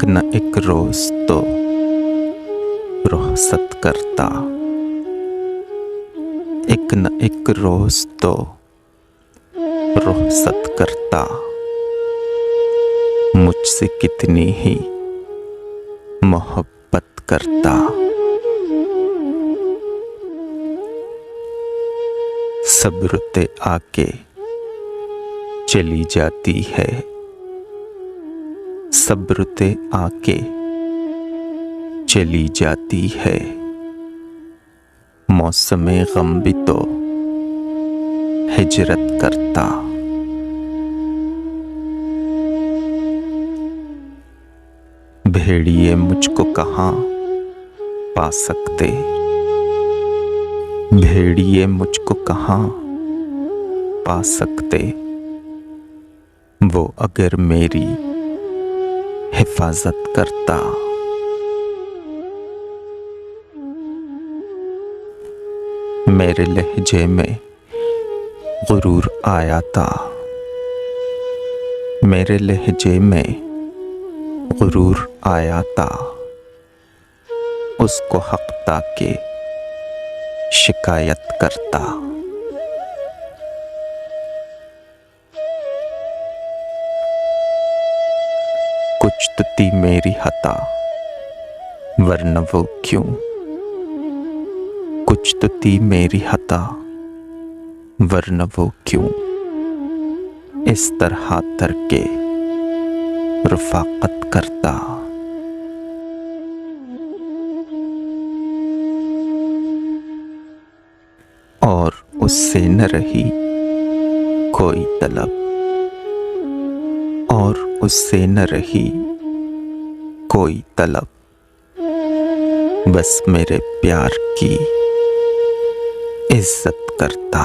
न एक रोज तो रुखसत करता, एक न एक रोज तो रुखसत करता। मुझसे कितनी ही मोहब्बत करता। सब रुते आके चली जाती है, सब रुते आके चली जाती है। मौसमे गम भी तो हिजरत करता। भेड़िए मुझको कहाँ पा सकते, भेड़िए मुझको कहाँ पा सकते। वो अगर मेरी हिफाजत करता। मेरे लहजे में गुरूर आया था, मेरे लहजे में गुरूर आया था। उसको हक ताके शिकायत करता। कुछ तो थी मेरी हता, वरना वो क्यों। कुछ तो थी मेरी हता, वरना वो क्यों। इस तरह तरके रफ़ाक़त करता। और उससे न रही कोई तलब, और उससे न रही कोई तलब। बस मेरे प्यार की इज्जत करता।